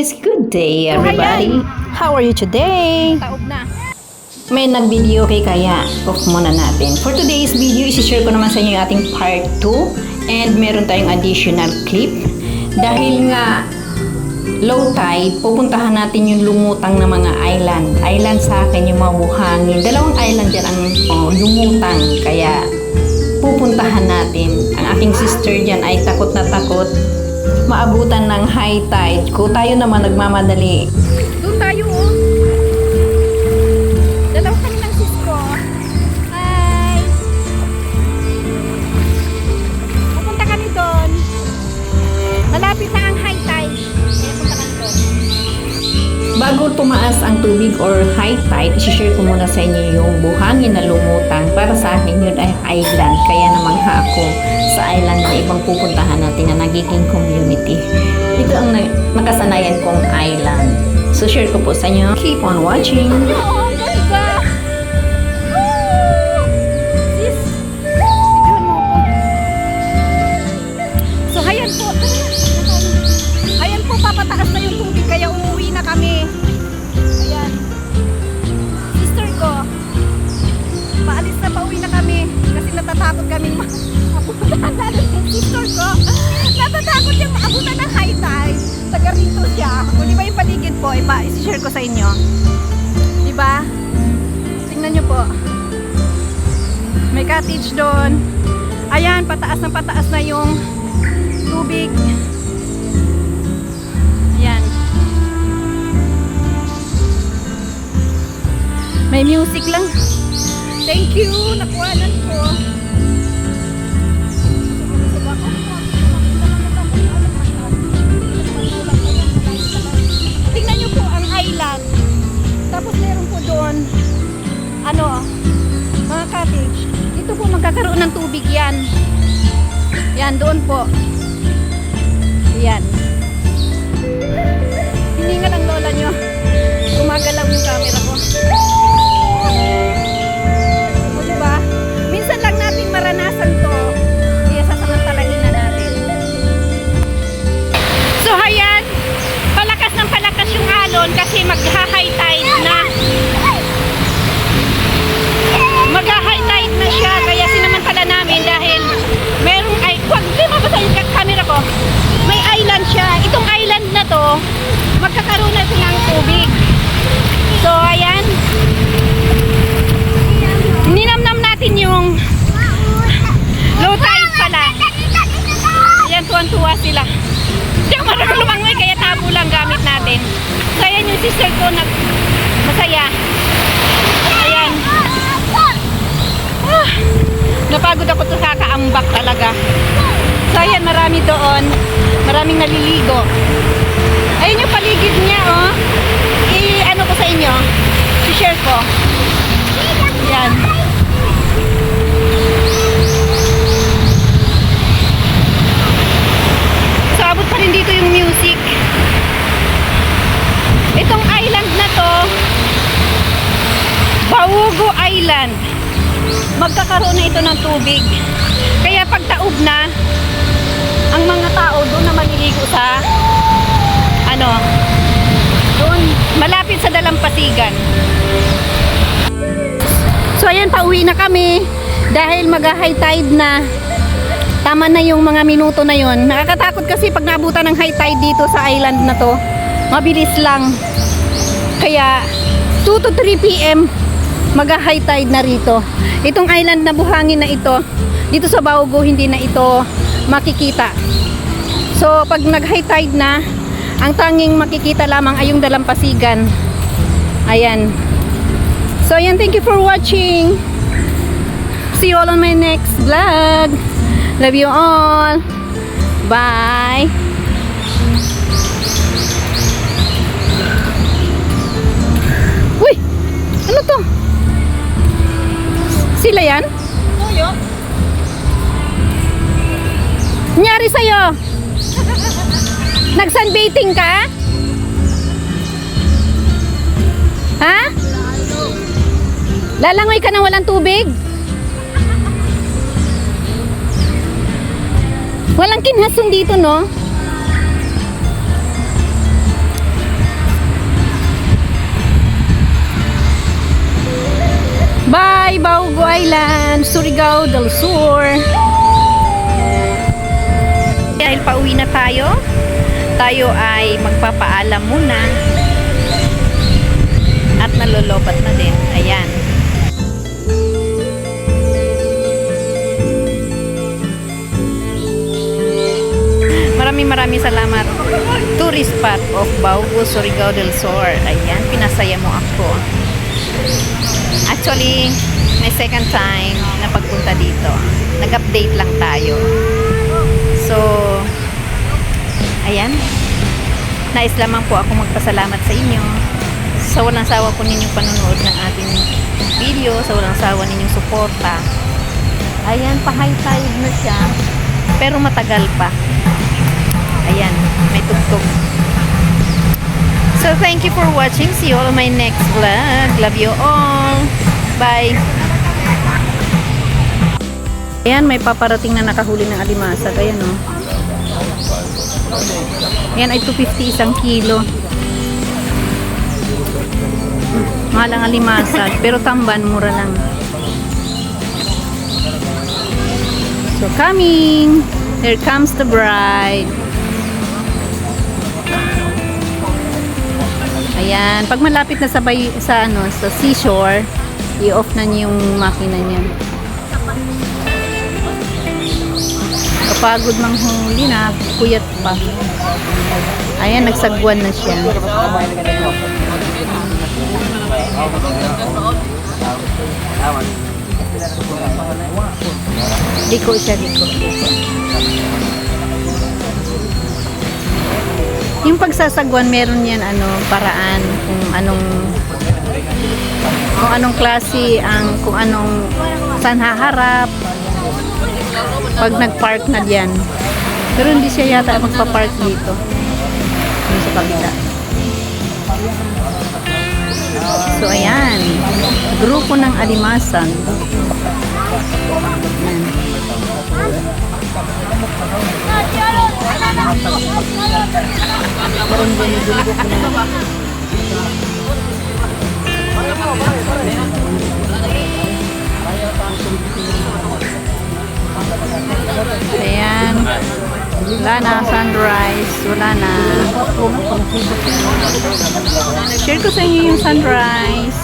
guys! Good day everybody! How are you today? Taob na. May nag-video kay Kaya. Off muna natin. For today's video, isi-share ko naman sa inyo yung ating part 2 and meron tayong additional clip. Dahil nga low tide, pupuntahan natin yung lumutang na mga island. Island sa akin yung mga buhangin. Dalawang island dyan ang lumutang. Kaya pupuntahan natin. Ang aking sister dyan ay takot na takot maabutan ng high tide. Kung tayo naman nagmamadali. Doon tayo oh. Dalawa kami ng sis ko. Hi! Pupunta kami doon. Malapit na ang high tide. Kaya punta kami doon. Bago tumaas ang tubig or high tide, isi-share ko muna sa inyo yung buhangin na lumutang. Para sa akin yun ay island. Kaya namangha ako sa island na ibang pupuntahan natin na nagiging community. Ito ang nakasanayan kong island. So share ko po sa inyo. Keep on watching. Oo, ganda! Woo! Sis, bigyan mo ako. So, ayan po. Ayan po, papataas na yung tubig kaya uuwi na kami. Ayan. Sister ko, paalis na pauwi na kami kasi natatakot kaming maabutan lalo yung sister ko. Natatakot yung maabutan ng high tide. Taga rito siya. O di ba yung paligid po, i-share ko sa inyo. Di ba? Tingnan nyo po. May cottage doon. Ayan, pataas na yung tubig. Ayan. May music lang. Thank you, nakuhanan ko. Tingnan nyo po ang island. Tapos meron po doon mga cottage. Dito po magkakaroon ng tubig yan. Yan, doon po. Yan. Hindi nga lang lola nyo. Gumagalaw yung camera ko. O diba? Minsan lang natin maranasan to. Kaya sasamantalahin na natin. So ayan, palakas ng palakas yung alon kasi magha-high tide na. Magha-high tide na siya kaya sinamantala namin dahil merong wag di mabasa yung camera ko. May island siya. Itong island na to magkakaroon na ito ng tubig. So ayan. Ninamnam natin yung low tide pala. Ayan, tuwan-tuwa sila. Hindi ako marunong lumangoy kaya tabo lang gamit natin. So ayan yung sister ko masaya. Ayan. Napagod ako sa kakaambak talaga. So ayan, marami doon. Maraming naliligo. Ayun yung paligid niya oh. I-ano ko sa inyo. I-share ko. Ayan. So abot pa rin dito yung music. Itong island na to, Baugo Island. Magkakaroon na ito ng tubig. Kaya pag taob na, ang mga tao doon na maliligo sa doon, malapit sa Dalampasigan. So ayan, pauwi na kami dahil mag-high tide na. Tama na yung mga minuto na yon. Nakakatakot kasi pag naabutan ng high tide dito sa island na to. Mabilis lang. Kaya 2 to 3 PM mag-high tide na rito. Itong island na buhangin na ito, dito sa Baugo hindi na ito makikita. So pag nag-high tide na, ang tanging makikita lamang ay yung Dalampasigan. Ayan. So ayan, thank you for watching. See you all on my next vlog. Love you all. Bye. Uy! Ano to? Sila yan? Tuyo. Nangyari sa'yo? Nag-sunbathing ka? Ha? Lalangoy ka nang walang tubig? Walang kinhason dito, no? Bye Baugo Island, Surigao del Sur. Dahil pauwi na tayo ay magpapaalam muna. At nalolopat na din. Ayan. Maraming salamat. Tourist spot of Baugo, Surigao del Sur. Ayan, pinasaya mo ako. Actually, my second time na pagpunta dito. Nag-update lang tayo. So, ayan. Nais lamang po ako magpasalamat sa inyo. Sa walang sawa po ninyong panonood ng ating video. Sa walang sawa ninyong suporta. Ayan, pa-high tide na siya. Pero matagal pa. Ayan, may tugtog. So, thank you for watching. See you all on my next vlog. Love you all. Bye. Ayan, may paparating na nakahuli ng alimasag. Ayan, oh. Ayan, ay 250 isang kilo. Mahal ang alimasag. Pero tamban, mura lang. So, coming. Here comes the bride. Ayan, pag malapit na sa seashore, i-off na niyo yung makina niya. Kapagod mang huli na, puyat pa. Ayan, nagsagwan na siya. Liko siya, liko. Yung pagsasagwan, meron yan paraan kung anong klase saan haharap pag nagpark na diyan. Pero hindi siya yata magpa-park dito. Yung sa kabila. So ayan, grupo ng alimasan. Ayan. Ayan. Wala na, sunrise. Wala na. Share ko sa inyo yung sunrise.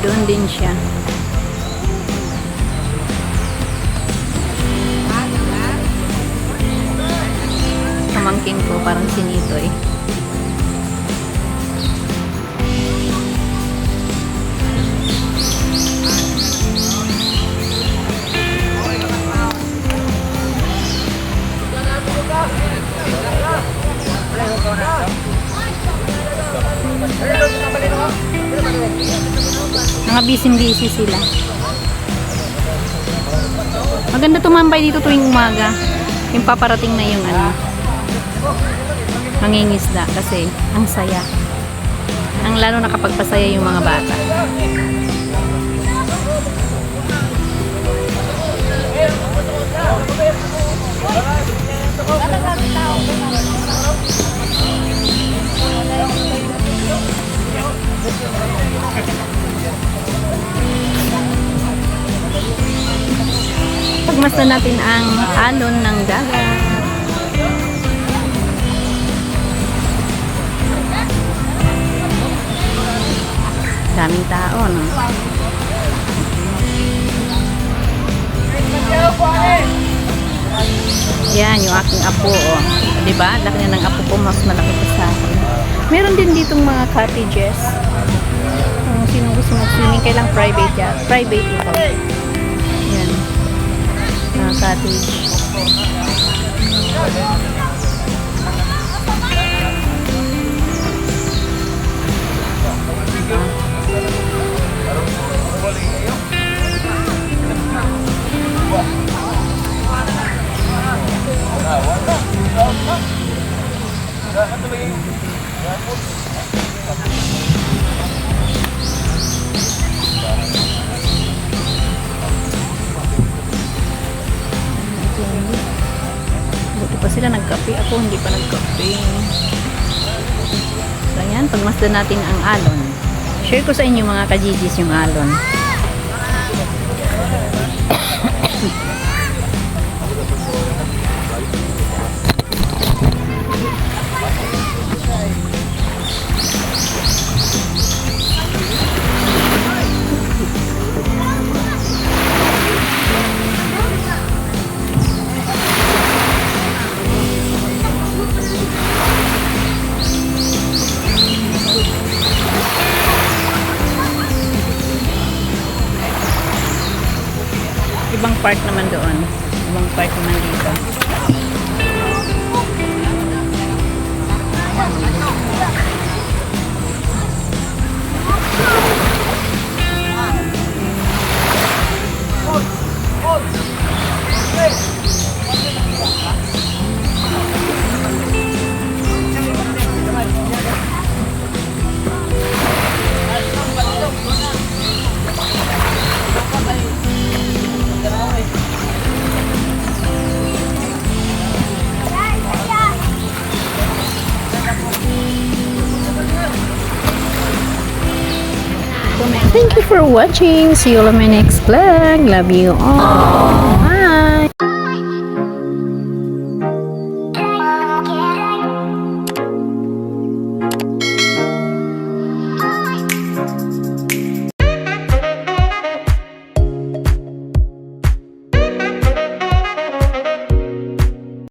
Doon din siya. Pamangkin ko, parang sinitoy. Mga busy sila. Maganda tumambay dito tuwing umaga. Yung paparating na yung mangingisda kasi ang saya. Ang lalo nakapagpasaya yung mga bata. Pagmasdan natin ang alon ng dagat. Daming tao, no? Yan, yung aking apo, oh. Diba? Laki na ng apo ko, mas malaki pa sa akin. Meron din ditong mga cottages. Kung sino gusto mag-swimming, kailang private yan. Private ito. Yan. Cottage. Buti pa sila nagkape. Ako hindi pa nagkape. So yan, pagmasdan natin ang alon. Share ko sa inyo mga kajijis yung alon. Ibang part naman doon. Ibang part naman dito. Thank you for watching. See you on my next vlog. Love you all.